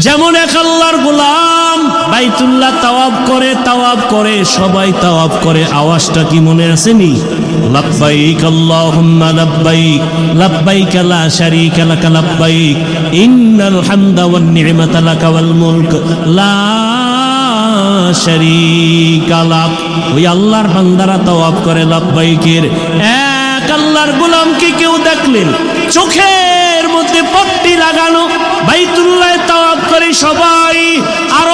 যেমন এক আল্লাহর গোলাম বাইতুল্লাহ তাওয়াফ করে সবাই তাওয়াফ করে, আওয়াজটা কি মনে আসেনি? লাব্বাইক আল্লাহুম্মা লাব্বাইক লাব্বাইক লা শারীকা লাক লাব্বাইক ইন্নাল হামদা ওয়ান নি'মাতা লাকা ওয়াল মুলক লা শারীকা লাক। ওই আল্লাহর বান্দারা তাওয়াফ করে লাব্বাইকের। এক আল্লাহর গোলামকে কেউ দেখলেন চোখের মধ্যে পট্টি লাগানো, বাইতুল্লাহ তাওয়াফ করে সবাই, আর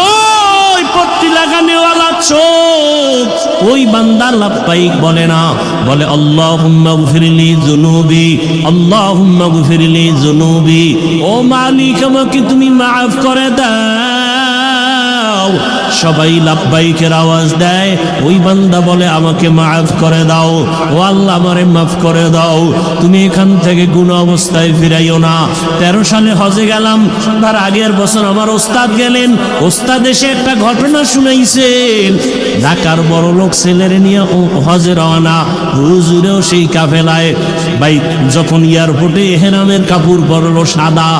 ওই পট্টি লাগানোওয়ালা চোখ ওই বান্দা লাব্বাইক বলে না, বলে আল্লাহুম্মা গফিরলি যুনুবি আল্লাহুম্মা গফিরলি যুনুবি। ও মালিক, আমাকে তুমি মাফ করে দাও। সবাই লাব্বাইকের আওয়াজ দেয়, ওই বান্দা বলে আমাকে মাফ করে দাও, ও আল্লাহ আমারে মাফ করে দাও, তুমি এখান থেকে গুনাহ অবস্থায় ফিরাইও না। 13 সালে হজে গেলাম, তার আগের বছর আমার ওস্তাদ গেলেন, ওস্তাদ এসে একটা ঘটনা শুনাইছেন। ঢাকার বড় লোক ছেলেরে নিয়ে হজে রওনা, হুজুরেও সেই কাফেলায়। ভাই যখন এয়ারপোর্টে এহরামের কাপড় পরলো সাদা,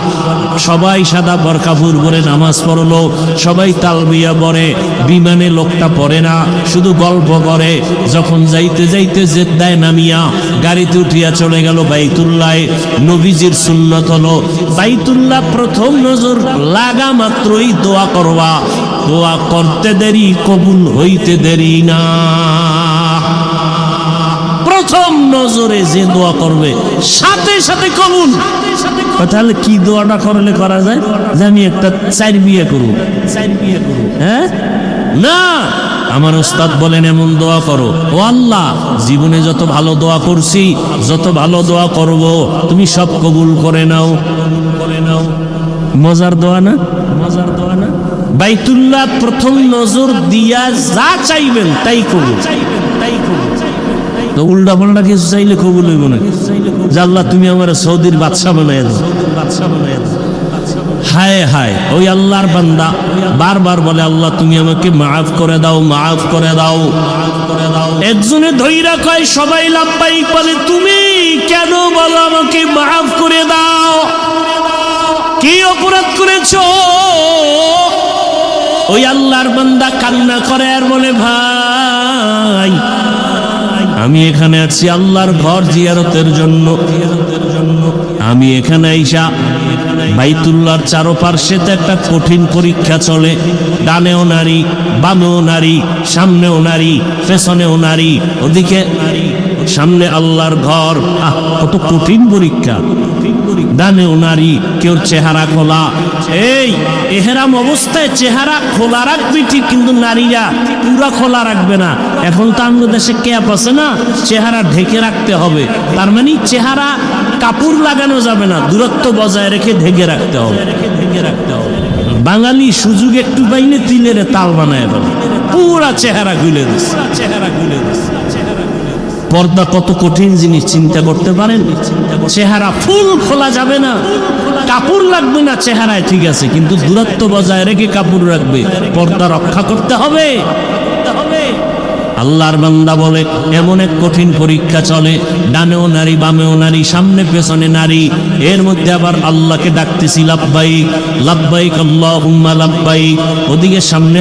সবাই সাদা কাপড় পরে নামাজ পড়লো, সবাই তালবিয়া পড়ে। বিমানে লোকটা পড়ে না, শুধু গল্প করে। যখন যাইতে যাইতে জেদ্দায় নামিয়া গাড়িতে উঠিয়া চলে গেল বাইতুল্লাহ। নবীজির সুন্নত হলো বাইতুল্লাহ প্রথম নজর লাগা মাত্রই দোয়া করবা, দোয়া করতে দেরি কবুল হইতে দেরি না। প্রথম নজরে যে দোয়া করবে সাথে সাথে কবুল। তাহলে কি দোয়াটা করলে করা যায় যে আমি একটা 4 বিয়ে করব, হ্যাঁ? না, আমার ওস্তাদ বলেন এমন দোয়া করো, ও আল্লাহ জীবনে যত ভালো দোয়া করছি, যত ভালো দোয়া করব, তুমি সব কবুল করে নাও। মজার দোয়া না? মজার দোয়া না? বাইতুল্লাহ প্রথম নজর দিয়া যা চাইবেন তাই কবুল। তো উল্টা পাল্টা কিছু চাইলে কবুল হইব না। আল্লাহ তুমি আমার সৌদির বাদশা বানায় দাও। হায় হায়, ওই আল্লাহর বান্দা বারবার বলে আল্লাহ তুমি আমাকে মাফ করে দাও, মাফ করে দাও। একজনে ধৈরা কয় সবাই লাব্বাইক বলে, তুমি কেন বলো আমাকে মাফ করে দাও? কি অপরাধ করেছো? ওই আল্লাহর বান্দা কান্না করে আর বলে, ভাই আমি এখানে আছি আল্লাহর ঘর জিয়ারতের জন্য। আমি এখানে আইসা বাইতুল্লাহর চারপাশে একটা কঠিন পরীক্ষা চলে। ডানেও নারী, বামেও নারী, সামনেও নারী, পেছনেও নারী, ওদিকে সামনে আল্লাহর ঘর। কত কঠিন পরীক্ষা। ডানেও নারী, কেউ চেহারা খোলা। এই এহরাম অবস্থায় চেহারা খোলা রাখবি ঠিক, কিন্তু নারীরা পুরা খোলা রাখবে না। এখন তো আমাদের দেশে ক্যাপ আছে না, চেহারা ঢেকে রাখতে হবে। তার মানে চেহারা কাপড় লাগানো যাবে না, দূরত্ব বজায় রেখে ঢেকে রাখতে হবে। বাঙালি সুযোগ একটু পাইলে তিলের তাল বানায় ফেলে, পুরা চেহারা খুলে দিচ্ছে। পর্দা কত কঠিন জিনিস চিন্তা করতে পারেন? চেহারা ফুল খোলা যাবে না, কাপড় লাগবে না চেহারায়, ঠিক আছে, কিন্তু দূরত্ব বজায় রেখে কাপড় রাখবে, পর্দা রক্ষা করতে হবে। আল্লাহর বান্দা বলে এমন এক কঠিন পরীক্ষা চলে, ডানেও নারী, বামেও নারী, সামনে পেছনে নারী। এর মধ্যে আবার আল্লাহকে ডাকতেছি লাব্বাইক লাব্বাইক আল্লাহুম্মা লাব্বাইক। ওদিকে সামনে